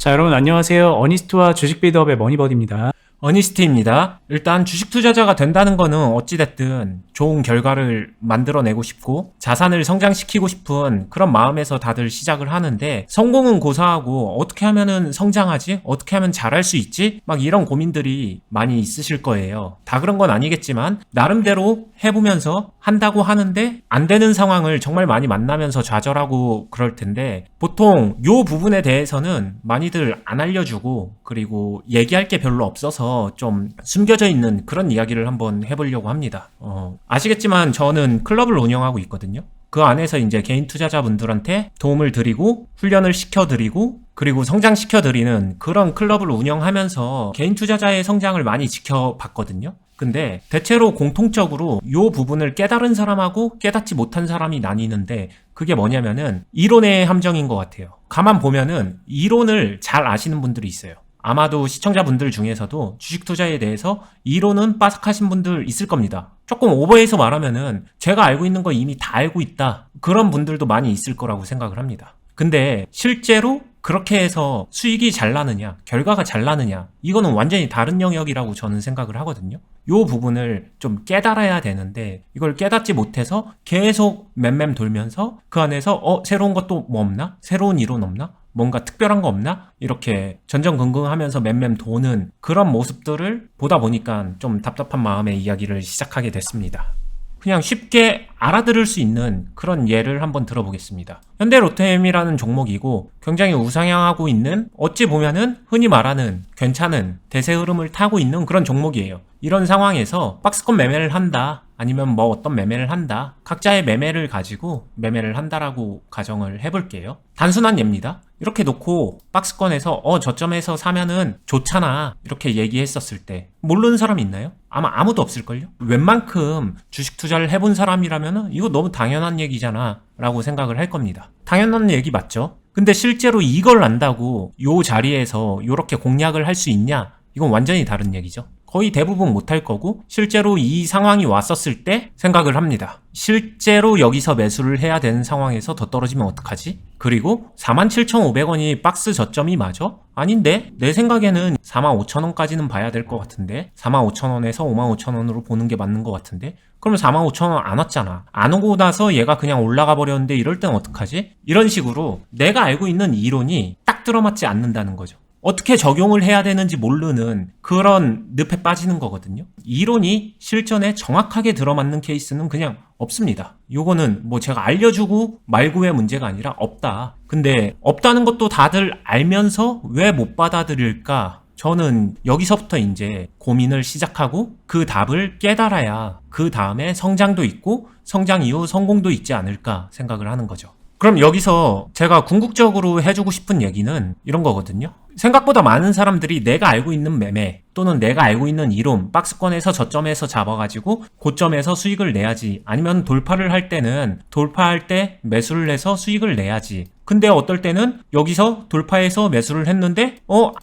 자, 여러분 안녕하세요. 어니스트와 주식 빌드업의 머니버디입니다. 어니스트입니다. 일단 주식 투자자가 된다는 거는 어찌됐든 좋은 결과를 만들어내고 싶고 자산을 성장시키고 싶은 그런 마음에서 다들 시작을 하는데, 성공은 고사하고 어떻게 하면은 성장하지? 어떻게 하면 잘할 수 있지? 막 이런 고민들이 많이 있으실 거예요. 다 그런 건 아니겠지만 나름대로 해보면서 한다고 하는데 안 되는 상황을 정말 많이 만나면서 좌절하고 그럴 텐데, 보통 요 부분에 대해서는 많이들 안 알려주고 그리고 얘기할 게 별로 없어서 좀 숨겨져 있는 그런 이야기를 한번 해보려고 합니다. 아시겠지만 저는 클럽을 운영하고 있거든요. 그 안에서 이제 개인 투자자분들한테 도움을 드리고 훈련을 시켜드리고 그리고 성장시켜드리는 그런 클럽을 운영하면서 개인 투자자의 성장을 많이 지켜봤거든요. 근데 대체로 공통적으로 요 부분을 깨달은 사람하고 깨닫지 못한 사람이 나뉘는데, 그게 뭐냐면은 이론의 함정인 것 같아요. 가만 보면은 이론을 잘 아시는 분들이 있어요. 아마도 시청자분들 중에서도 주식 투자에 대해서 이론은 빠삭하신 분들 있을 겁니다. 조금 오버해서 말하면은 제가 알고 있는 거 이미 다 알고 있다, 그런 분들도 많이 있을 거라고 생각을 합니다. 근데 실제로 그렇게 해서 수익이 잘 나느냐, 결과가 잘 나느냐, 이거는 완전히 다른 영역이라고 저는 생각을 하거든요. 요 부분을 좀 깨달아야 되는데, 이걸 깨닫지 못해서 계속 맴맴 돌면서 그 안에서 새로운 것도 뭐 없나? 새로운 이론 없나? 뭔가 특별한 거 없나? 이렇게 전전긍긍하면서 맴맴 도는 그런 모습들을 보다 보니까 좀 답답한 마음에 이야기를 시작하게 됐습니다. 그냥 쉽게 알아들을 수 있는 그런 예를 한번 들어보겠습니다. 현대로템이라는 종목이고 굉장히 우상향하고 있는, 어찌 보면은 흔히 말하는 괜찮은 대세 흐름을 타고 있는 그런 종목이에요. 이런 상황에서 박스권 매매를 한다, 아니면 뭐 어떤 매매를 한다, 각자의 매매를 가지고 매매를 한다라고 가정을 해볼게요. 단순한 예입니다. 이렇게 놓고 박스권에서 저점에서 사면은 좋잖아, 이렇게 얘기했었을 때 모르는 사람이 있나요? 아마 아무도 없을걸요? 웬만큼 주식 투자를 해본 사람이라면은 이거 너무 당연한 얘기잖아 라고 생각을 할 겁니다. 당연한 얘기 맞죠? 근데 실제로 이걸 안다고 요 자리에서 요렇게 공략을 할 수 있냐? 이건 완전히 다른 얘기죠. 거의 대부분 못할 거고, 실제로 이 상황이 왔었을 때 생각을 합니다. 실제로 여기서 매수를 해야 되는 상황에서 더 떨어지면 어떡하지? 그리고 47,500원이 박스 저점이 맞아? 아닌데? 내 생각에는 45,000원까지는 봐야 될 것 같은데, 45,000원에서 55,000원으로 보는 게 맞는 것 같은데, 그러면 45,000원 안 왔잖아. 안 오고 나서 얘가 그냥 올라가 버렸는데 이럴 땐 어떡하지? 이런 식으로 내가 알고 있는 이론이 딱 들어맞지 않는다는 거죠. 어떻게 적용을 해야 되는지 모르는 그런 늪에 빠지는 거거든요. 이론이 실전에 정확하게 들어맞는 케이스는 그냥 없습니다. 요거는 뭐 제가 알려주고 말고의 문제가 아니라 없다. 근데 없다는 것도 다들 알면서 왜 못 받아들일까? 저는 여기서부터 이제 고민을 시작하고 그 답을 깨달아야 그 다음에 성장도 있고 성장 이후 성공도 있지 않을까 생각을 하는 거죠. 그럼 여기서 제가 궁극적으로 해주고 싶은 얘기는 이런 거거든요. 생각보다 많은 사람들이 내가 알고 있는 매매 또는 내가 알고 있는 이론, 박스권에서 저점에서 잡아가지고 고점에서 수익을 내야지, 아니면 돌파를 할 때는 돌파할 때 매수를 해서 수익을 내야지, 근데 어떨 때는 여기서 돌파해서 매수를 했는데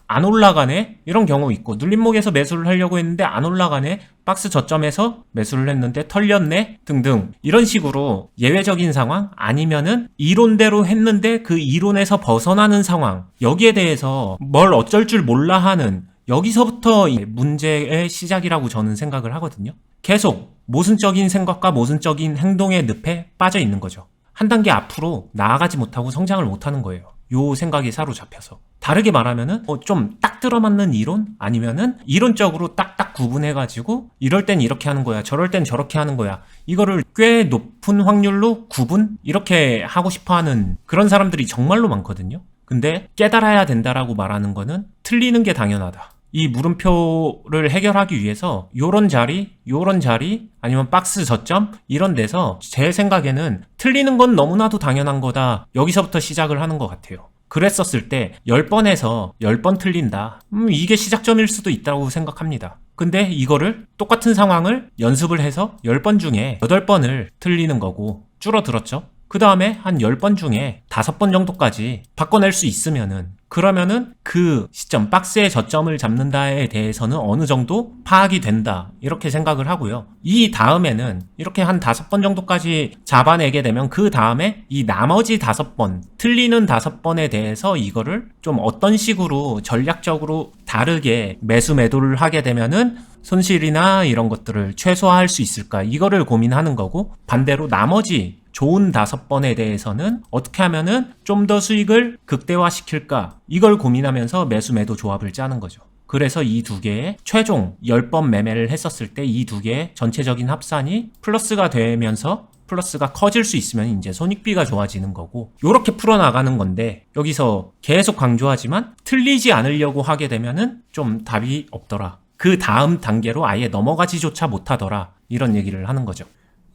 안 올라가네, 이런 경우 있고, 눌림목에서 매수를 하려고 했는데 안 올라가네, 박스 저점에서 매수를 했는데 털렸네 등등, 이런 식으로 예외적인 상황, 아니면은 이론대로 했는데 그 이론에서 벗어나는 상황, 여기에 대해서 뭘 어쩔 줄 몰라 하는, 여기서부터 문제의 시작이라고 저는 생각을 하거든요. 계속 모순적인 생각과 모순적인 행동의 늪에 빠져 있는 거죠. 한 단계 앞으로 나아가지 못하고 성장을 못하는 거예요. 요 생각이 사로잡혀서. 다르게 말하면은 좀 딱 들어맞는 이론, 아니면은 이론적으로 딱딱 구분해가지고 이럴 땐 이렇게 하는 거야, 저럴 땐 저렇게 하는 거야, 이거를 꽤 높은 확률로 구분? 이렇게 하고 싶어하는 그런 사람들이 정말로 많거든요. 근데 깨달아야 된다라고 말하는 거는 틀리는 게 당연하다. 이 물음표를 해결하기 위해서 요런 자리, 아니면 박스 저점, 이런 데서 제 생각에는 틀리는 건 너무나도 당연한 거다, 여기서부터 시작을 하는 것 같아요. 그랬었을 때 10번에서 10번 틀린다, 이게 시작점일 수도 있다고 생각합니다. 근데 이거를 똑같은 상황을 연습을 해서 10번 중에 8번을 틀리는 거고 줄어들었죠. 그 다음에 한 10번 중에 5번 정도까지 바꿔낼 수 있으면은, 그러면은 그 시점, 박스의 저점을 잡는다에 대해서는 어느 정도 파악이 된다, 이렇게 생각을 하고요. 이 다음에는 이렇게 한 5번 정도까지 잡아내게 되면 그 다음에 이 나머지 5번, 틀리는 5번에 대해서 이거를 좀 어떤 식으로 전략적으로 다르게 매수 매도를 하게 되면은 손실이나 이런 것들을 최소화할 수 있을까, 이거를 고민하는 거고, 반대로 나머지 좋은 5번에 대해서는 어떻게 하면은 좀 더 수익을 극대화시킬까, 이걸 고민하면서 매수 매도 조합을 짜는 거죠. 그래서 이 두 개의 최종 10번 매매를 했었을 때 이 두 개의 전체적인 합산이 플러스가 되면서 플러스가 커질 수 있으면 이제 손익비가 좋아지는 거고, 요렇게 풀어나가는 건데, 여기서 계속 강조하지만 틀리지 않으려고 하게 되면은 좀 답이 없더라, 그 다음 단계로 아예 넘어가지조차 못하더라, 이런 얘기를 하는 거죠.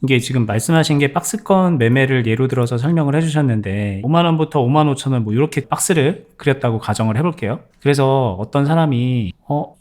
이게 지금 말씀하신 게 박스권 매매를 예로 들어서 설명을 해주셨는데 5만원부터 5만 5천원 뭐 이렇게 박스를 그렸다고 가정을 해볼게요. 그래서 어떤 사람이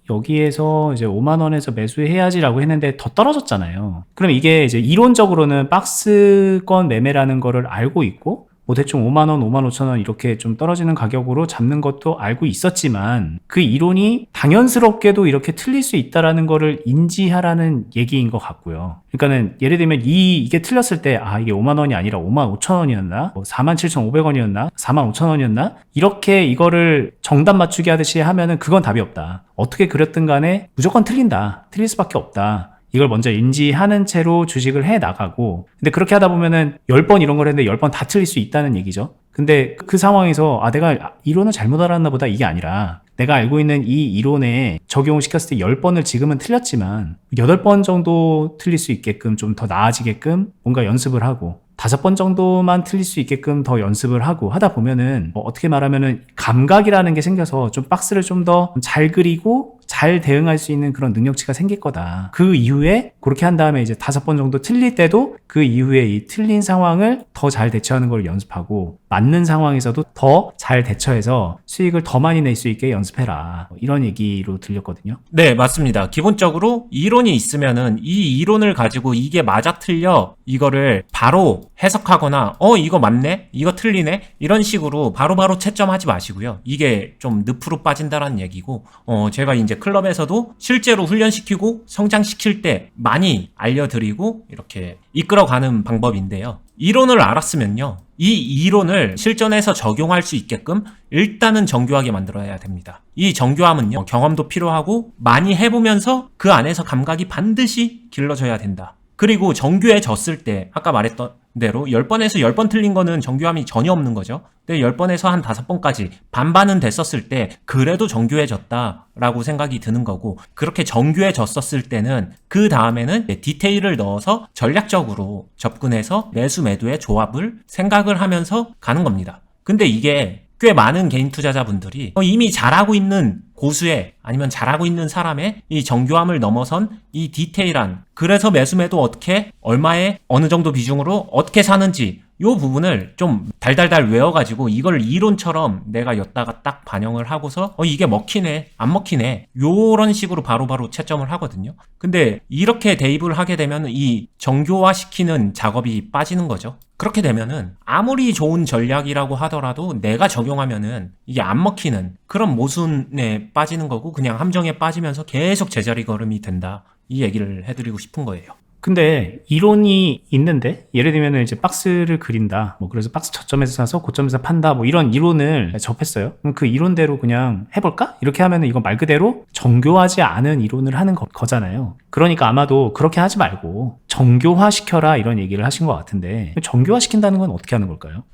여기에서 이제 5만원에서 매수해야지라고 했는데 더 떨어졌잖아요. 그럼 이게 이제 이론적으로는 박스권 매매라는 거를 알고 있고 뭐 대충 5만원, 5만 5천원 이렇게 좀 떨어지는 가격으로 잡는 것도 알고 있었지만 그 이론이 당연스럽게도 이렇게 틀릴 수 있다라는 거를 인지하라는 얘기인 것 같고요. 그러니까는 예를 들면 이게 틀렸을 때 이게 5만원이 아니라 5만 5천원이었나? 47,500원이었나? 4만 5천원이었나? 이렇게 이거를 정답 맞추기 하듯이 하면은 그건 답이 없다. 어떻게 그렸든 간에 무조건 틀린다. 틀릴 수밖에 없다. 이걸 먼저 인지하는 채로 주식을 해 나가고, 근데 그렇게 하다 보면은 10번 이런 걸 했는데 10번 다 틀릴 수 있다는 얘기죠. 근데 그 상황에서 내가 이론을 잘못 알았나 보다, 이게 아니라 내가 알고 있는 이 이론에 적용을 시켰을 때 10번을 지금은 틀렸지만 8번 정도 틀릴 수 있게끔 좀 더 나아지게끔 뭔가 연습을 하고 5번 정도만 틀릴 수 있게끔 더 연습을 하고 하다 보면은 어떻게 말하면은 감각이라는 게 생겨서 좀 박스를 좀 더 잘 그리고 잘 대응할 수 있는 그런 능력치가 생길 거다. 그 이후에 그렇게 한 다음에 이제 5번 정도 틀릴 때도 그 이후에 이 틀린 상황을 더 잘 대처하는 걸 연습하고, 맞는 상황에서도 더 잘 대처해서 수익을 더 많이 낼 수 있게 연습해라, 이런 얘기로 들렸거든요. 네, 맞습니다. 기본적으로 이론이 있으면은 이 이론을 가지고 이게 맞아 틀려, 이거를 바로 해석하거나 이거 맞네? 이거 틀리네? 이런 식으로 바로바로 채점하지 마시고요. 이게 좀 늪으로 빠진다라는 얘기고, 제가 이제 클럽에서도 실제로 훈련시키고 성장시킬 때 많이 알려드리고 이렇게 이끌어가는 방법인데요. 이론을 알았으면요, 이 이론을 실전에서 적용할 수 있게끔 일단은 정교하게 만들어야 됩니다. 이 정교함은요, 경험도 필요하고 많이 해보면서 그 안에서 감각이 반드시 길러져야 된다. 그리고 정교해졌을 때 아까 말했던 대로 10번에서 10번 틀린 거는 정교함이 전혀 없는 거죠. 근데 10번에서 한 5번까지 반반은 됐었을 때 그래도 정교해졌다라고 생각이 드는 거고, 그렇게 정교해졌었을 때는 그 다음에는 디테일을 넣어서 전략적으로 접근해서 매수 매도의 조합을 생각을 하면서 가는 겁니다. 근데 이게 꽤 많은 개인 투자자분들이 이미 잘하고 있는 고수의, 아니면 잘하고 있는 사람의 이 정교함을 넘어선 이 디테일한, 그래서 매수 매도 어떻게, 얼마에, 어느 정도 비중으로 어떻게 사는지 요 부분을 좀 달달달 외워가지고 이걸 이론처럼 내가 엿다가 딱 반영을 하고서 이게 먹히네 안 먹히네 요런 식으로 바로바로 채점을 하거든요. 근데 이렇게 대입을 하게 되면 이 정교화시키는 작업이 빠지는 거죠. 그렇게 되면은 아무리 좋은 전략이라고 하더라도 내가 적용하면은 이게 안 먹히는 그런 모순에 빠지는 거고, 그냥 함정에 빠지면서 계속 제자리 걸음이 된다, 이 얘기를 해드리고 싶은 거예요. 근데 이론이 있는데, 예를 들면 이제 박스를 그린다, 그래서 박스 저점에서 사서 고점에서 판다, 이런 이론을 접했어요. 그럼 그 이론대로 그냥 해볼까? 이렇게 하면은 이건 말 그대로 정교하지 않은 이론을 하는 거잖아요. 그러니까 아마도 그렇게 하지 말고 정교화시켜라, 이런 얘기를 하신 것 같은데, 정교화시킨다는 건 어떻게 하는 걸까요?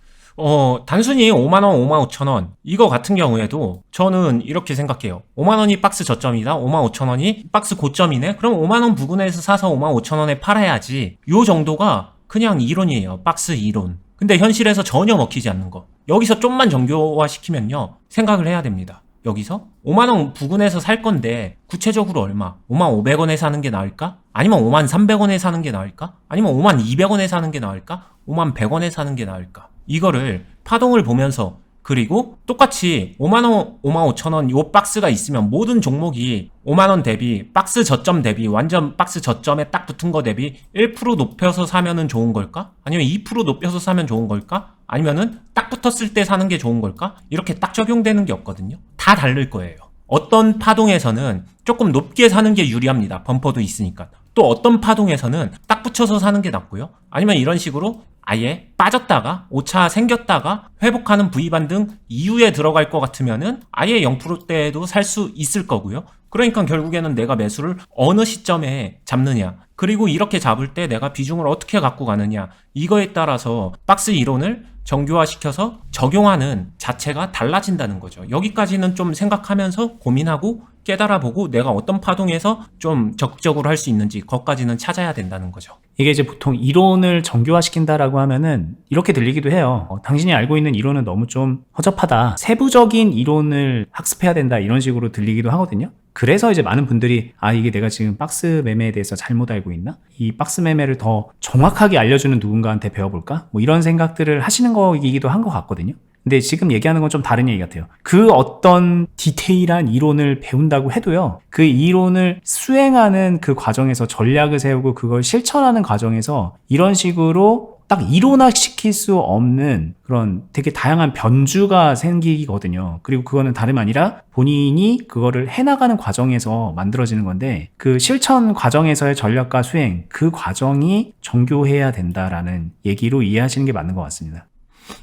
단순히 5만원, 5만 5천원 이거 같은 경우에도 저는 이렇게 생각해요. 5만원이 박스 저점이다, 5만 5천원이 박스 고점이네? 그럼 5만원 부근에서 사서 5만 5천원에 팔아야지. 요 정도가 그냥 이론이에요. 박스 이론. 근데 현실에서 전혀 먹히지 않는 거. 여기서 좀만 정교화시키면요, 생각을 해야 됩니다. 여기서 5만원 부근에서 살 건데 구체적으로 얼마? 5만 500원에 사는 게 나을까? 아니면 5만 300원에 사는 게 나을까? 아니면 5만 200원에 사는 게 나을까? 5만 100원에 사는 게 나을까? 이거를 파동을 보면서 그리고 똑같이 5만원, 5만 5천원 요 박스가 있으면 모든 종목이 5만원 대비 박스 저점 대비 완전 박스 저점에 딱 붙은 거 대비 1% 높여서 사면은 좋은 걸까? 아니면 2% 높여서 사면 좋은 걸까? 아니면은 딱 붙었을 때 사는 게 좋은 걸까? 이렇게 딱 적용되는 게 없거든요. 다 다를 거예요. 어떤 파동에서는 조금 높게 사는 게 유리합니다. 범퍼도 있으니까. 또 어떤 파동에서는 딱 붙여서 사는 게 낫고요. 아니면 이런 식으로 아예 빠졌다가 오차 생겼다가 회복하는 V반등 이후에 들어갈 것 같으면은 아예 0%대에도 살 수 있을 거고요. 그러니까 결국에는 내가 매수를 어느 시점에 잡느냐, 그리고 이렇게 잡을 때 내가 비중을 어떻게 갖고 가느냐, 이거에 따라서 박스 이론을 정교화시켜서 적용하는 자체가 달라진다는 거죠. 여기까지는 좀 생각하면서 고민하고 깨달아보고 내가 어떤 파동에서 좀 적극적으로 할 수 있는지 그것까지는 찾아야 된다는 거죠. 이게 이제 보통 이론을 정교화시킨다라고 하면은 이렇게 들리기도 해요. 당신이 알고 있는 이론은 너무 좀 허접하다. 세부적인 이론을 학습해야 된다. 이런 식으로 들리기도 하거든요. 그래서 이제 많은 분들이 이게 내가 지금 박스 매매에 대해서 잘못 알고 있나? 이 박스 매매를 더 정확하게 알려주는 누군가한테 배워볼까? 뭐 이런 생각들을 하시는 거이기도 한 것 같거든요. 근데 지금 얘기하는 건 좀 다른 얘기 같아요. 그 어떤 디테일한 이론을 배운다고 해도요, 그 이론을 수행하는 그 과정에서 전략을 세우고 그걸 실천하는 과정에서 이런 식으로 딱 이론화시킬 수 없는 그런 되게 다양한 변주가 생기거든요. 그리고 그거는 다름 아니라 본인이 그거를 해나가는 과정에서 만들어지는 건데, 그 실천 과정에서의 전략과 수행, 그 과정이 정교해야 된다라는 얘기로 이해하시는 게 맞는 것 같습니다.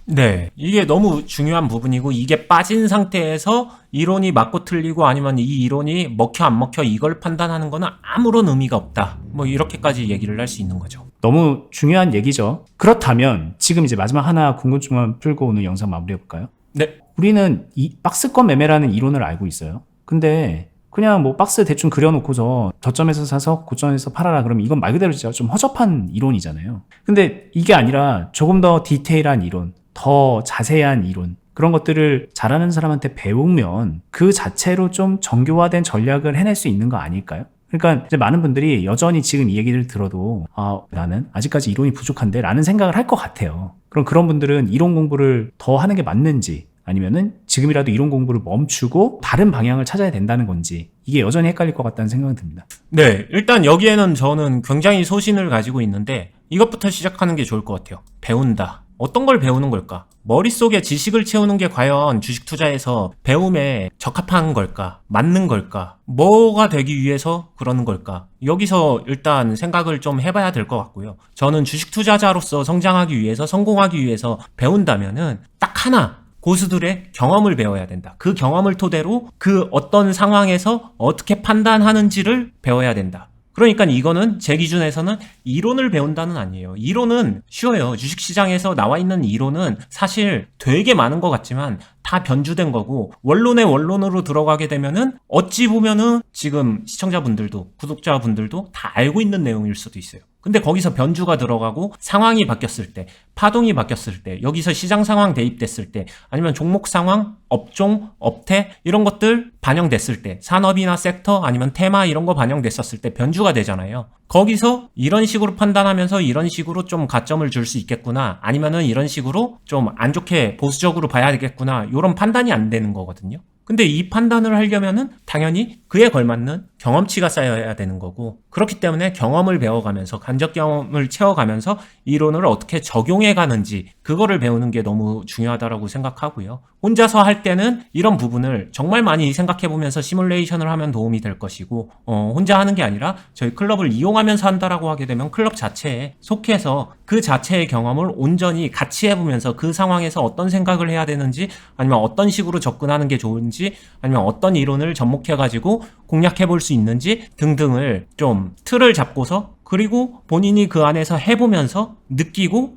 네, 이게 너무 중요한 부분이고, 이게 빠진 상태에서 이론이 맞고 틀리고 아니면 이 이론이 먹혀 안 먹혀 이걸 판단하는 거는 아무런 의미가 없다. 뭐 이렇게까지 얘기를 할 수 있는 거죠. 너무 중요한 얘기죠. 그렇다면 지금 이제 마지막 하나 궁금증만 풀고 오늘 영상 마무리해볼까요? 네. 우리는 이 박스권 매매라는 이론을 알고 있어요. 근데 그냥 뭐 박스 대충 그려놓고서 저점에서 사서 고점에서 팔아라 그러면 이건 말 그대로 진짜 좀 허접한 이론이잖아요. 근데 이게 아니라 조금 더 디테일한 이론, 더 자세한 이론, 그런 것들을 잘하는 사람한테 배우면 그 자체로 좀 정교화된 전략을 해낼 수 있는 거 아닐까요? 그러니까 이제 많은 분들이 여전히 지금 이 얘기를 들어도 나는 아직까지 이론이 부족한데 라는 생각을 할 것 같아요. 그럼 그런 분들은 이론 공부를 더 하는 게 맞는지, 아니면은 지금이라도 이론 공부를 멈추고 다른 방향을 찾아야 된다는 건지, 이게 여전히 헷갈릴 것 같다는 생각이 듭니다. 네, 일단 여기에는 저는 굉장히 소신을 가지고 있는데 이것부터 시작하는 게 좋을 것 같아요. 배운다. 어떤 걸 배우는 걸까? 머릿속에 지식을 채우는 게 과연 주식 투자에서 배움에 적합한 걸까? 맞는 걸까? 뭐가 되기 위해서 그러는 걸까? 여기서 일단 생각을 좀 해봐야 될 것 같고요. 저는 주식 투자자로서 성장하기 위해서, 성공하기 위해서 배운다면은 딱 하나, 고수들의 경험을 배워야 된다. 그 경험을 토대로 그 어떤 상황에서 어떻게 판단하는지를 배워야 된다. 그러니까 이거는 제 기준에서는 이론을 배운다는 아니에요. 이론은 쉬워요. 주식시장에서 나와 있는 이론은 사실 되게 많은 것 같지만 다 변주된 거고, 원론의 원론으로 들어가게 되면은 어찌 보면은 지금 시청자분들도 구독자분들도 다 알고 있는 내용일 수도 있어요. 근데 거기서 변주가 들어가고 상황이 바뀌었을 때, 파동이 바뀌었을 때, 여기서 시장 상황 대입됐을 때, 아니면 종목 상황, 업종, 업태 이런 것들 반영됐을 때, 산업이나 섹터 아니면 테마 이런 거 반영됐었을 때 변주가 되잖아요. 거기서 이런 식으로 판단하면서 이런 식으로 좀 가점을 줄 수 있겠구나, 아니면은 이런 식으로 좀 안 좋게 보수적으로 봐야 되겠구나, 이런 판단이 안 되는 거거든요. 근데 이 판단을 하려면은 당연히 그에 걸맞는 경험치가 쌓여야 되는 거고, 그렇기 때문에 경험을 배워가면서, 간접 경험을 채워가면서 이론을 어떻게 적용해 가는지, 그거를 배우는 게 너무 중요하다라고 생각하고요. 혼자서 할 때는 이런 부분을 정말 많이 생각해 보면서 시뮬레이션을 하면 도움이 될 것이고, 혼자 하는 게 아니라 저희 클럽을 이용하면서 한다라고 하게 되면 클럽 자체에 속해서 그 자체의 경험을 온전히 같이 해보면서 그 상황에서 어떤 생각을 해야 되는지, 아니면 어떤 식으로 접근하는 게 좋은지, 아니면 어떤 이론을 접목해가지고 공략해 볼 수 있는지 등등을 좀 틀을 잡고서, 그리고 본인이 그 안에서 해보면서 느끼고,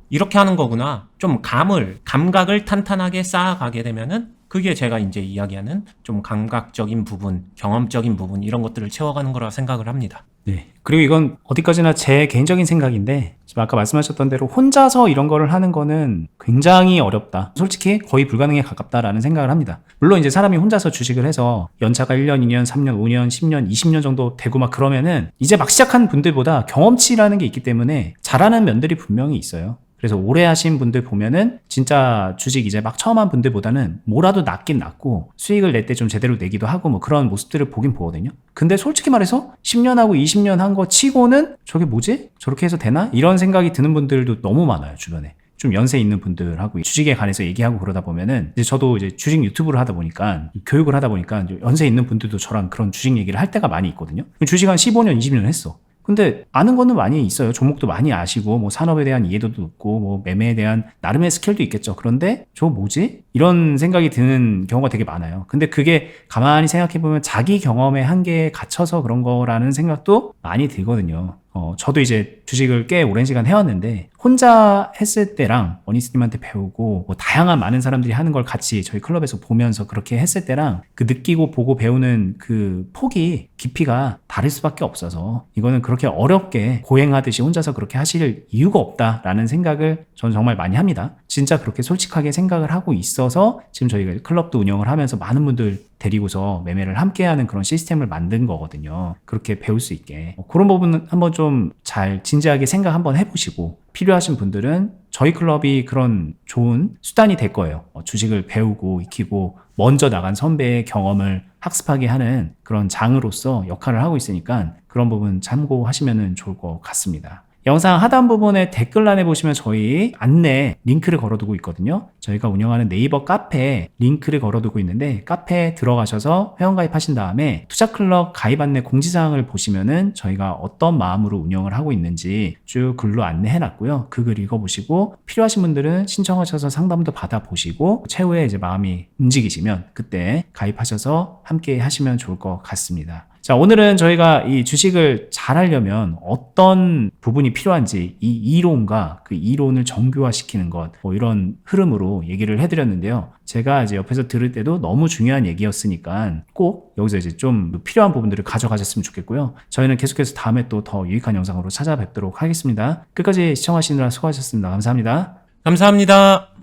이렇게 하는 거구나, 좀 감각을 탄탄하게 쌓아가게 되면은 그게 제가 이제 이야기하는 좀 감각적인 부분, 경험적인 부분, 이런 것들을 채워가는 거라 생각을 합니다. 네. 그리고 이건 어디까지나 제 개인적인 생각인데, 지금 아까 말씀하셨던 대로 혼자서 이런 거를 하는 거는 굉장히 어렵다. 솔직히 거의 불가능에 가깝다라는 생각을 합니다. 물론 이제 사람이 혼자서 주식을 해서 연차가 1년, 2년, 3년, 5년, 10년, 20년 정도 되고 막 그러면은 이제 막 시작한 분들보다 경험치라는 게 있기 때문에 잘하는 면들이 분명히 있어요. 그래서 오래 하신 분들 보면은 진짜 주식 이제 막 처음 한 분들보다는 뭐라도 낫긴 낫고 수익을 낼 때 좀 제대로 내기도 하고 뭐 그런 모습들을 보긴 보거든요. 근데 솔직히 말해서 10년 하고 20년 한 거 치고는 저게 뭐지? 저렇게 해서 되나? 이런 생각이 드는 분들도 너무 많아요, 주변에. 좀 연세 있는 분들하고 주식에 관해서 얘기하고 그러다 보면은 이제 저도 이제 주식 유튜브를 하다 보니까 교육을 하다 보니까 연세 있는 분들도 저랑 그런 주식 얘기를 할 때가 많이 있거든요. 주식 한 15년, 20년 했어. 근데 아는 거는 많이 있어요. 종목도 많이 아시고 뭐 산업에 대한 이해도도 있고 뭐 매매에 대한 나름의 스킬도 있겠죠. 그런데 저거 뭐지? 이런 생각이 드는 경우가 되게 많아요. 근데 그게 가만히 생각해 보면 자기 경험의 한계에 갇혀서 그런 거라는 생각도 많이 들거든요. 저도 이제 주식을 꽤 오랜 시간 해왔는데 혼자 했을 때랑 원희스님한테 배우고 뭐 다양한 많은 사람들이 하는 걸 같이 저희 클럽에서 보면서 그렇게 했을 때랑 그 느끼고 보고 배우는 그 폭이 깊이가 다를 수밖에 없어서 이거는 그렇게 어렵게 고행하듯이 혼자서 그렇게 하실 이유가 없다라는 생각을 저는 정말 많이 합니다. 진짜 그렇게 솔직하게 생각을 하고 있어서 지금 저희가 클럽도 운영을 하면서 많은 분들 데리고서 매매를 함께하는 그런 시스템을 만든 거거든요. 그렇게 배울 수 있게. 그런 부분은 한번 좀 잘 진지하게 생각 한번 해보시고 필요하신 분들은 저희 클럽이 그런 좋은 수단이 될 거예요. 주식을 배우고 익히고 먼저 나간 선배의 경험을 학습하게 하는 그런 장으로서 역할을 하고 있으니까 그런 부분 참고하시면 좋을 것 같습니다. 영상 하단 부분에 댓글란에 보시면 저희 안내 링크를 걸어두고 있거든요. 저희가 운영하는 네이버 카페에 링크를 걸어두고 있는데 카페에 들어가셔서 회원가입하신 다음에 투자클럽 가입 안내 공지사항을 보시면은 저희가 어떤 마음으로 운영을 하고 있는지 쭉 글로 안내해놨고요. 그 글 읽어보시고 필요하신 분들은 신청하셔서 상담도 받아보시고 최후에 이제 마음이 움직이시면 그때 가입하셔서 함께 하시면 좋을 것 같습니다. 자, 오늘은 저희가 이 주식을 잘 하려면 어떤 부분이 필요한지 이 이론과 그 이론을 정교화시키는 것, 뭐 이런 흐름으로 얘기를 해드렸는데요. 제가 이제 옆에서 들을 때도 너무 중요한 얘기였으니까 꼭 여기서 이제 좀 필요한 부분들을 가져가셨으면 좋겠고요. 저희는 계속해서 다음에 또 더 유익한 영상으로 찾아뵙도록 하겠습니다. 끝까지 시청하시느라 수고하셨습니다. 감사합니다. 감사합니다.